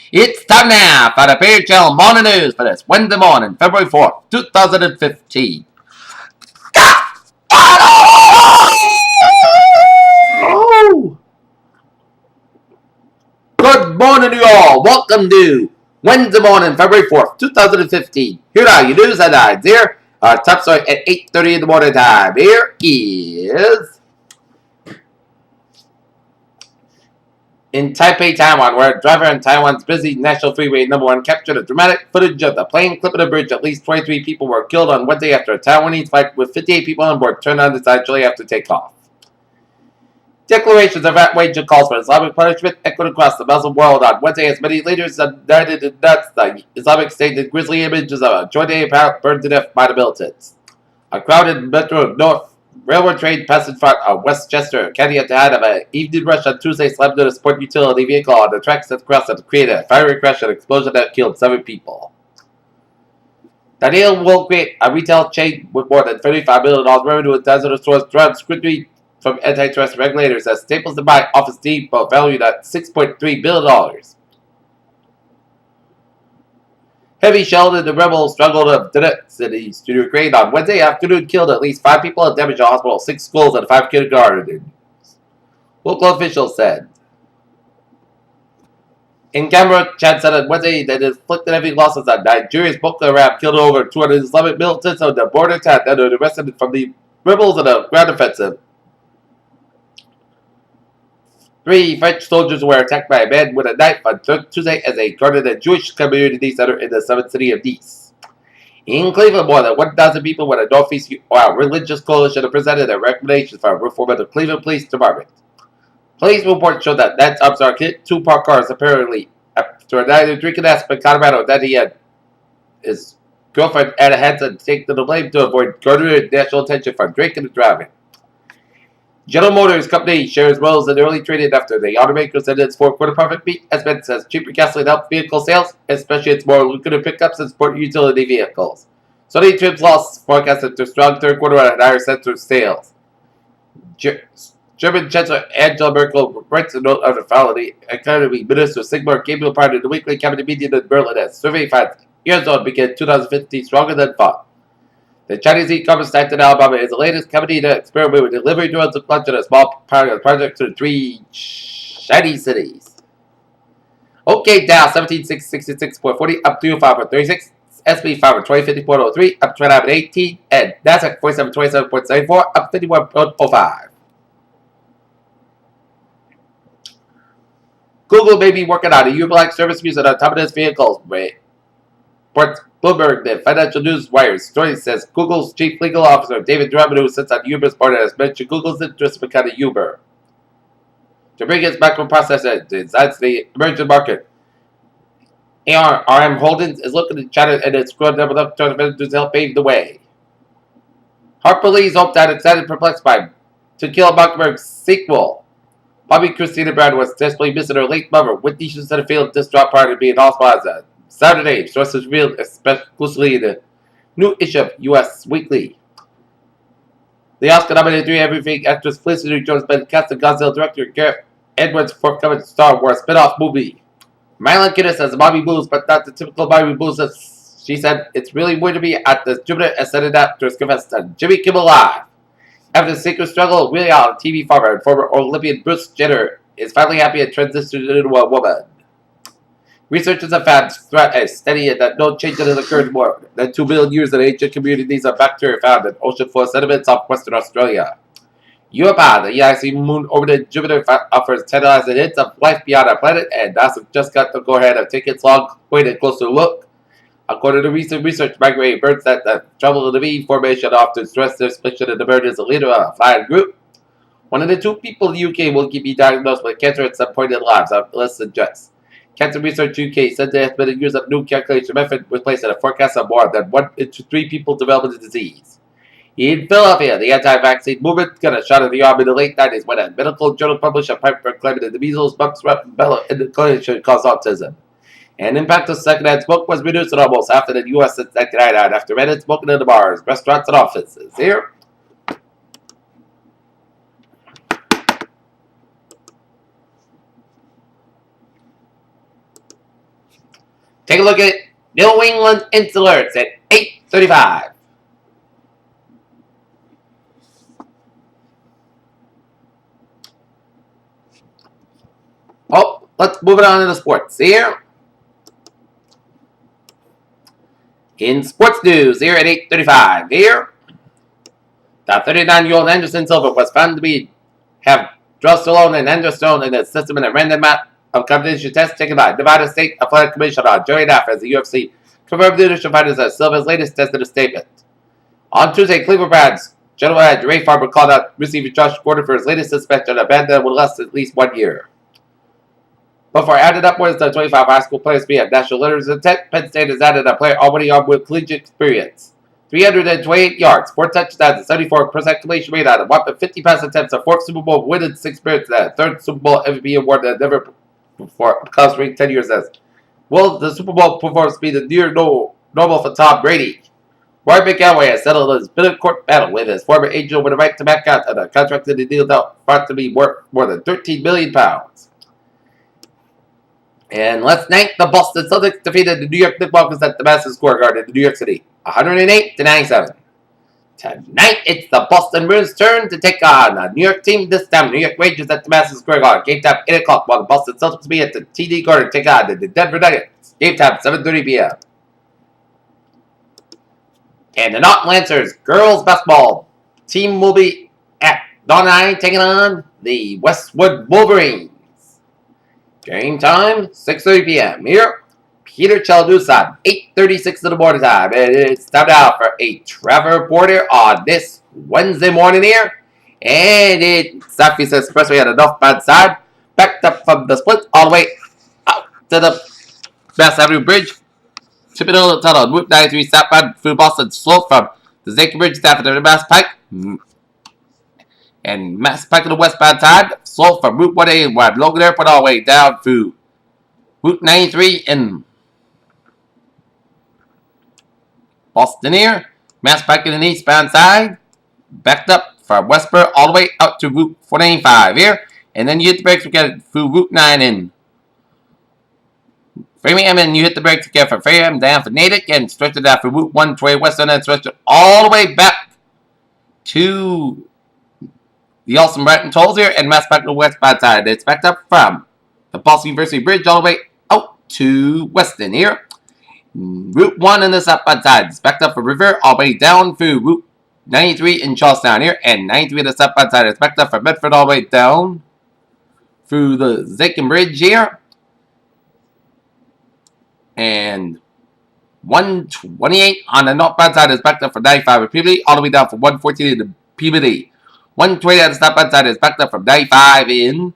It's time now for the PHL Morning News for this Wednesday morning, February 4th, 2015. Oh! Good morning to you all. Welcome to Wednesday morning, February 4th, 2015. Here are your news headlines. Here, our top story at 8:30 in the morning time. Here is in Taipei, Taiwan, where a driver on Taiwan's busy national freeway number 1 captured a dramatic footage of the plane clipping a bridge. At least 23 people were killed on Wednesday after a Taiwanese flight with 58 people on board turned on its side shortly after takeoff. Declarations of outrage and calls for Islamic punishment echoed across the Muslim world on Wednesday as many leaders indicted in nuts the Islamic State did grisly images of a joint apparent burned to death by the militants. A crowded Metro North railroad train passed in front of Westchester County at the height of an evening rush on Tuesday slammed into a sport utility vehicle on the tracks that crossed and created a fiery crash and explosion that killed 7 people. The deal will create a retail chain with more than $35 million revenue in dozens of stores drawn scrutiny from antitrust regulators as Staples to buy Office Depot valued at $6.3 billion. Heavy shell in the rebel struggle of Donetsk cities to Ukraine on Wednesday afternoon killed at least 5 people and damaged a hospital, 6 schools, and 5 kindergartens. Local officials said. In Cameroon, Chad said on Wednesday that it inflicted heavy losses on Nigeria's Boko Haram, killed over 200 Islamic militants on the border attack that were arrested from the rebels in a ground offensive. 3 French soldiers were attacked by a man with a knife on Tuesday as they guarded a Jewish community center in the southern city of Nice. In Cleveland, more than 1,000 people with a Northeast religious coalition have presented their recommendations for reform of the Cleveland Police Department. Police reports show that Nance officer hit 2 parked cars apparently after a night of drinking Aspen, Colorado, that he had his girlfriend Anna Hansen take the blame to avoid garnering national attention for drinking and driving. General Motors Company shares wells in early trading after the automaker said its fourth-quarter profit beat estimates says cheaper gasoline helped vehicle sales, especially its more lucrative pickups and sport utility vehicles. Sony Trim's loss forecasted to strong third quarter and higher sensor sales. German Chancellor Angela Merkel writes a note on the felony. Economy Minister Sigmar Gabriel part of the weekly cabinet meeting in Berlin as survey finds Eurozone began 2015 stronger than thought. The Chinese e-commerce site in Alabama is the latest company to experiment with delivery drones and launch a small pilot project to 3 Chinese cities. Okay, Dow 17,666.40 up 305.36, S&P 520.50.03 up 29.18, and Nasdaq 4727.74 up 51.05. Google may be working on a Uber-like service using autonomous vehicles. Bloomberg, the Financial News Wire's story says Google's chief legal officer, David Drummond, who sits on Uber's board, has mentioned Google's interest in becoming Uber to bring its microprocessor inside the emerging market. ARM Holdings is looking at China and its growing number of tournaments to help pave the way. Harper Lee's hoped that excited perplexed by To Kill a Mockingbird's sequel. Bobby Christina Brown was desperately missing her late mother. Whitney Houston failed distraught prior to being hospitalized. Saturday, sources revealed exclusively in the new issue of U.S. Weekly. The Oscar-nominated 3 Everything actress Felicity Jones been cast as Godzilla director Gareth Edwards' forthcoming Star Wars spin-off movie. Marilyn Kidder says Bobby Blues, but not the typical Bobby Blues. She said, "It's really weird to be at the Jupiter Ascended actress confessed on Jimmy Kimmel Live. After the secret struggle, really out TV farmer and former Olympian Bruce Jenner is finally happy and transitioned into a woman. Researchers have found threat as steady that no changes has occurred more than 2 billion years in ancient communities of bacteria found in ocean floor sediments off Western Australia. Europa, the EIC moon orbited Jupiter, offers tantalizing hints of life beyond our planet, and NASA just got the go-ahead of taking its long-awaited closer look. According to recent research, migrating birds that travel in the V formation often stress their split in the bird as a leader of a flying group. One of the 2 people in the UK will be diagnosed with cancer at some point in their lives, less than just. Cancer Research UK said they have been using a new calculation method replacing a forecast of more than 1 in 3 people developing the disease. In Philadelphia, the anti-vaccine movement got a shot at the arm in the late 90s when a medical journal published a paper claiming that the measles, mumps, rubella inculation caused autism. And impact of secondhand smoke was reduced in almost half in the U.S. since 1999 after men had smoking in the bars, restaurants, and offices. Here. Take a look at New England Insulars at 8:35. Oh, let's move it on to the sports here. In sports news here at 8:35 here, the 39-year-old Anderson Silva was found to have drosterone and androsterone in his system in a random amount of competition test taken by Nevada State Athletic Commissioner Joey Naff as the UFC confirmed the initial findings of Silva's latest test in a statement. On Tuesday, Cleveland Browns general manager Ray Farber called out receiver Josh Gordon for his latest suspension, a ban that will last at least 1 year. Before added upwards to 25 high school players being national leaders intent, Penn State has added a player already armed with collegiate experience. 328 yards, 4 touchdowns, and 74% completion rate on a whopping 50 pass attempts, a 4th Super Bowl win in 6 minutes, and a 3rd Super Bowl MVP award that never before comes 10 years as. Will the Super Bowl performance be the near normal for Tom Brady? Roy McElroy has settled his bitter court battle with his former agent with a right to back out on a contract that he deal out thought to be worth more than £13 million. And last night, the Boston Celtics defeated the New York Knicks at the Madison Square Garden in New York City, 108-97. Tonight, it's the Boston Bruins' turn to take on a New York team. This time, New York Rangers at the Madison Square Garden. Game time 8 o'clock, while the Boston Celtics be at the TD Garden to take on the Denver Nuggets. Game time 7:30 p.m. And the Norton Lancers girls basketball team will be at Donai taking on the Westwood Wolverines. Game time, 6:30 p.m. Here, Peter Chaldusan, 8:36 in the morning time. And it's time now for a travel reporter on this Wednesday morning here. And it's Southeast Expressway on the northbound side. Backed up from the split all the way out to the Mass Avenue Bridge. Tipping over the tunnel, Route 93 southbound through Boston slope from the Zake Bridge down to the Mass Pike. And Mass Pike to the westbound side, slope from Route 181, Logan Airport all the way down through Route 93 in Boston here. Mass Pike in the eastbound side, backed up from Westboro all the way out to Route 495 here. And then you hit the brakes to get through Route 9 in Framingham, and you hit the brakes to get from Framingham down for Natick and stretch it out for Route 120 Western and stretch it all the way back to the Austin Bratton tolls here and Mass Pike to the westbound side. It's backed up from the Boston University Bridge all the way out to Weston here. Route 1 on the southbound side. It's backed up from River all the way down through Route 93 in Charlestown here. And 93 on the southbound side. It's backed up from Medford all the way down through the Zakin Bridge here. And 128 on the northbound side is backed up from 95 at Peabody all the way down from 114 to Peabody. 120 on the southbound side is backed up from 95 in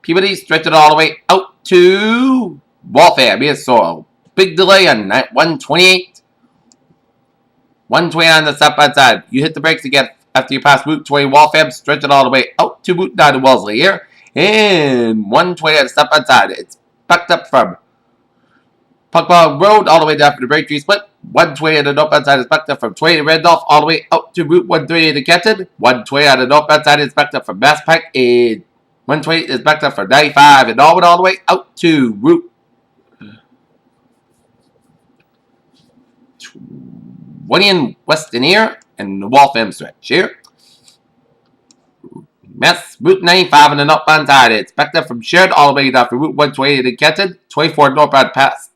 Peabody, stretch it all the way out to Waltham. Yes, so big delay on 128. 120 on the southbound side. You hit the brakes again after you pass Route 20 Waltham, stretch it all the way out to Route 9 to Wellesley here. And 120 on the southbound side. It's backed up from Puckball Road all the way down for the Braintree Split. 120 on the northbound side is backed up from 20 to Randolph all the way out to Route 130 to Kenton. 120 on the northbound side is backed up from Mass Pike. And 120 is backed up from 95 and Norwood all the way out to Route 20 in Weston here and the Waltham stretch here. Route 95 on the northbound side. It's backed up from Sheridan all the way down for Route 120 to Kenton. 24 northbound past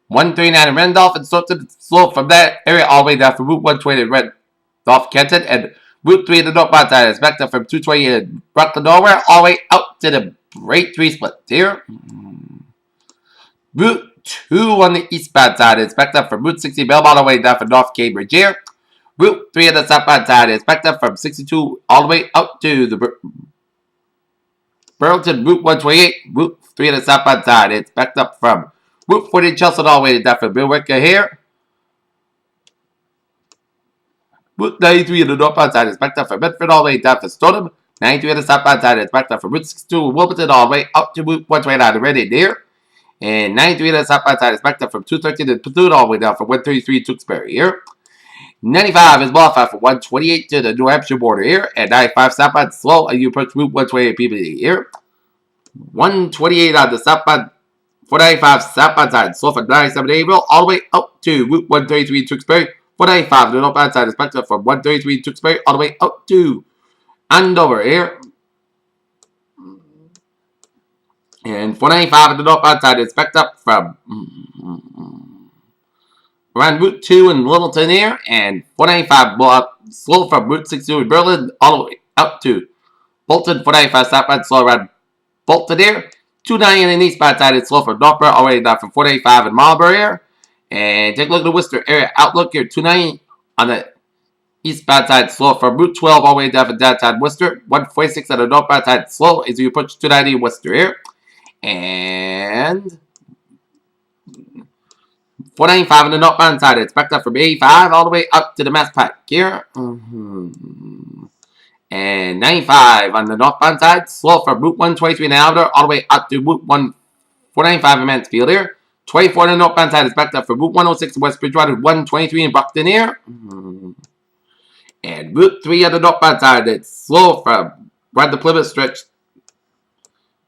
139 in Randolph and slope from that area all the way down from Route 120 to Randolph, Kenton. And Route 3 on the northbound side is backed up from 220 in Brooklyn, Norway, all the way out to the Braintree Split here. Route 2 on the eastbound side is backed up from Route 60 Belmont all the way down from North Cambridge here. Route 3 on the southbound side is backed up from 62 all the way out to the Burlington Route 128. Route 3 on the southbound side is backed up from Route 40 Chelsea all the way down from Billwicker here. Route 93 on the northbound side is backed up from Medford all the way down to Stoneham. 93 on the southbound side is backed up from Route 62 Wilmington all the way out to Route 129 to Reading here. And 93 on the southbound side is backed up from 213 to Platoon all the way down from 133 Tewksbury here. 95 is modified from 128 to the New Hampshire border here. And 95 southbound slow and you approach Route 128 Peabody here. 128 on the southbound 495 southbound side, slow from 97 April, all the way up to Route 133 Tewksbury. 495 the northbound side is backed up from 133 Tewksbury, all the way up to Andover here. And 495 on the northbound side is backed up from around Route 2 in Littleton here. And 495 block slow from Route 62 in Berlin all the way up to Bolton. 495 southbound slow around Bolton here. 290 on the eastbound side is slow from Northborough all the way down from 485 in Marlborough here. And take a look at the Worcester area outlook here. 290 on the eastbound side slow from Route 12 all the way down from downtown Worcester. 146 on the northbound side slow as you approach 290 Worcester here. And 495 on the northbound side, it's backed up from 85 all the way up to the Mass Pike here. And 95 on the northbound side, slow from Route 123 in Alder all the way up to Route 495 in Mansfield here. 24 on the northbound side is backed up from Route 106 in West Bridgewater, 123 in Brockton here. And Route 3 on the northbound side, it's slow from around the Plymouth stretch.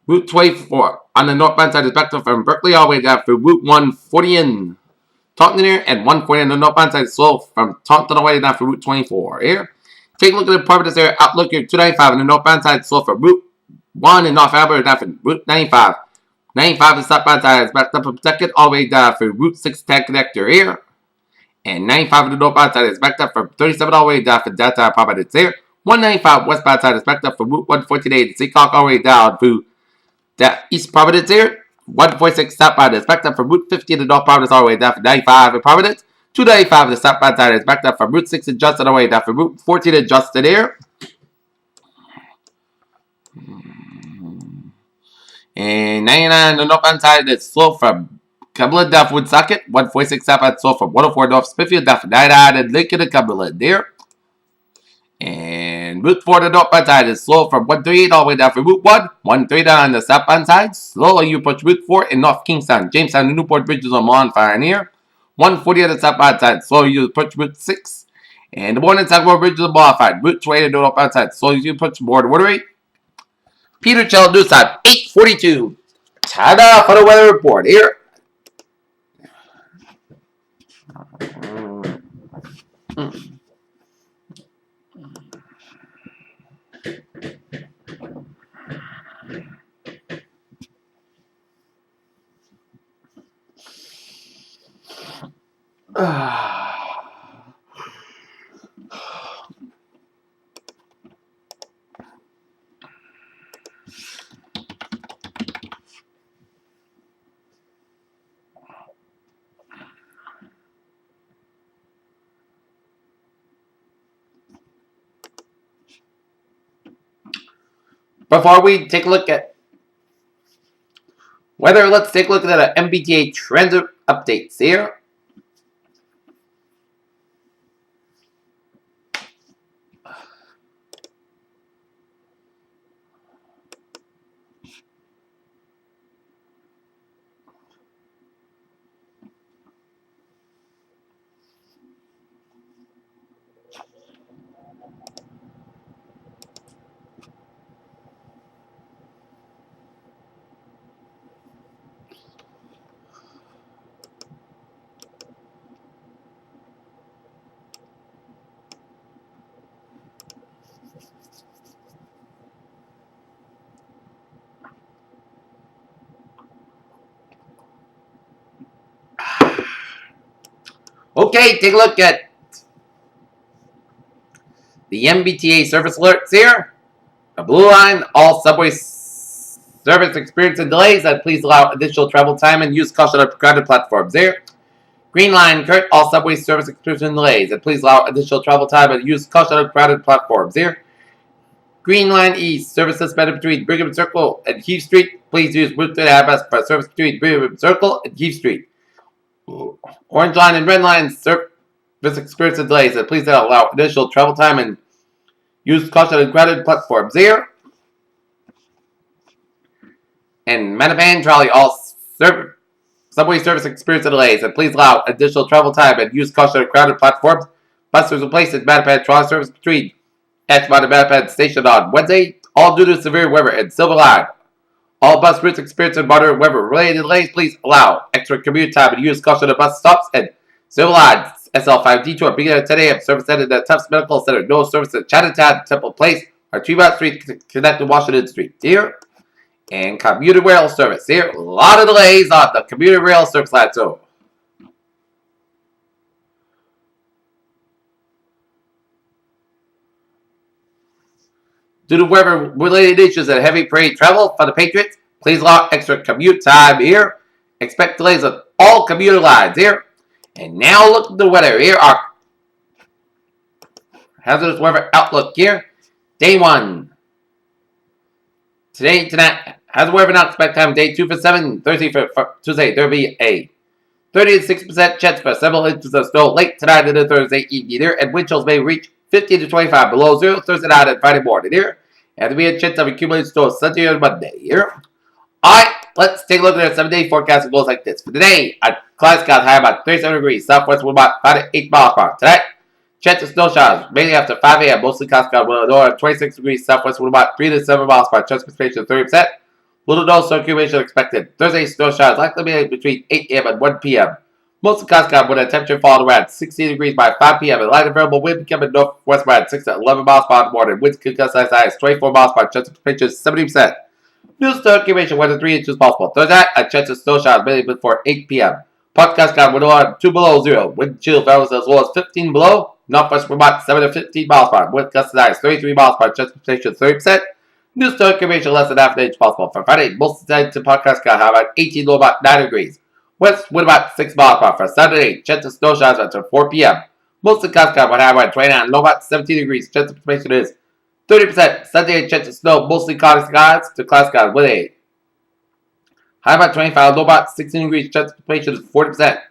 Route 24 on the northbound side is backed up from Berkeley all the way down through Route 140 in Taunton here, and 140 on the northbound side is slow from Taunton all the way down through Route 24 here. Take a look at the Providence area outlook here. 295 on the northbound side is slow from Route 1 in North Alberta down from Route 95. 95 on the southbound side is backed up from Pawtucket all the way down through Route 6 Tag Connector here. And 95 on the northbound side is backed up from 37 all the way down from downtown Providence here. 195 westbound side is backed up from Route 148 in Seacock all the way down through East Providence here. 146 southbound is backed up from Route 50 to North Providence all the way down from 95 in Providence. 295 the southbound side is backed up from Route 6 in Justin all the way down from Route 14 in Justin here. And 99 the northbound side is slow from Cumberland down from Woonsocket. 146 southbound slow from 104 North Smithfield down from 99 and Lincoln and Cumberland there. And Route 4 the northbound side is slow from 138 all the way down from Route 1. 139 on the southbound side. Slow you approach Route 4 in North Kingstown, Jamestown, and Newport Bridges on Bonfire here. 140 on the southbound side. Slow you approach Route 6. And the morning Sagamore Bridges on Bonfire. Route 20 on the northbound side. Slow you approach Board Watery. Peter Chell News Time, 8:42. Ta-da for the weather report here. Before we take a look at weather, let's take a look at the MBTA transit updates here. Okay, take a look at the MBTA service alerts here. The blue line, all subway service experiencing delays, and please allow additional travel time and use caution on crowded platforms here. Green line, Kurt, all subway service experiencing delays, and please allow additional travel time and use caution on crowded platforms here. Green line east, service suspended between Brigham Circle and Heath Street. Please use route 3 address for service between Brigham Circle and Heath Street. Orange line and red line service experiencing delays, and please allow additional travel time and use caution on crowded platforms here. And Mattapan Trolley, all subway service experiencing delays, and please allow additional travel time and use caution on crowded platforms. Buses replaced at Mattapan Trolley service between Ashmont and Mattapan Station on Wednesday, all due to severe weather and Silver Line. All bus routes experiencing moderate weather-related delays, please allow extra commute time and use caution at bus stops and Civil Lines SL5 detour beginning at 10 a.m. Service ended at Tufts Medical Center. No service at Chinatown, Temple Place, or Tremont Street connect to Washington Street. Here. And commuter rail service. Here, a lot of delays on the commuter rail service line too. Due to weather-related issues and heavy parade travel for the Patriots, please allow extra commute time here. Expect delays on all commuter lines here. And now look at the weather. Here are hazardous weather outlook here. Day 1. Today, tonight, hazardous weather not expect time. Day 2 for 7. Thursday for Tuesday, there will be a 30 to 60% chance for several inches of snow late tonight into Thursday evening here. And wind chills may reach 50 to 25 below zero Thursday night and Friday morning here. And there will be a chance of accumulated snow Sunday and Monday here. Alright, let's take a look at our 7-day forecast. It goes like this. For today, our clouds got high about 37 degrees. Southwest wind about 5 to 8 miles per hour. Tonight, chance of snow showers mainly after 5 a.m. Mostly clouds got wind at 26 degrees. Southwest wind about 3 to 7 miles per hour. Chance precipitation 30%. Little no circulation expected. Thursday, snow showers likely be between 8 a.m. and 1 p.m. Mostly clouds got wind at temperature falling around 60 degrees by 5 p.m. and light variable wind becoming northwest around 6 to 11 miles per hour in the morning. Winds could gust as high as 24 miles per hour. Chance precipitation 70%. New circulation 1 to 3 inches possible. Thursday, a chance of snow showers mainly before 8 p.m. Podcast got wind on 2 below zero. Wind chill values as low as 15 below. Northwest Vermont 7 to 15 miles per hour. Wind gusts as high as 33 miles per hour. Chance precipitation 30%. New circulation less than half an inch possible. For Friday, most of the time to podcast got high about 18 low about 9 degrees. West wind about 6 miles per hour. For Saturday, chance of snow showers until 4 p.m. Most of the clouds got high about 29 low about 17 degrees. Chance of precipitation is 30%. Sunday, chance of snow mostly cloudy skies to cloud skies with a high about 25, low about 16 degrees. Chance of precipitation is 40%.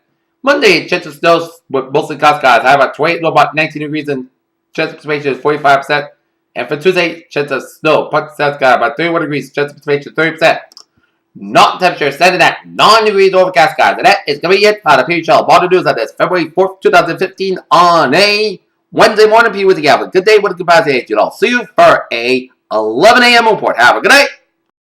Monday, chance of snow with mostly cloud skies. High about 28, low about 19 degrees, and chance of precipitation is 45%. And for Tuesday, chance of snow, part south sky about 31 degrees. Chance of precipitation 30%. Not temperature standing at 9 degrees overcast skies. And that is going to be it for the PHL Bottle News on this February 4th, 2015 on a Wednesday morning. P with the Gavin. Good day, what a good bad day. I'll see you for a 11 a.m. report. Have a good night.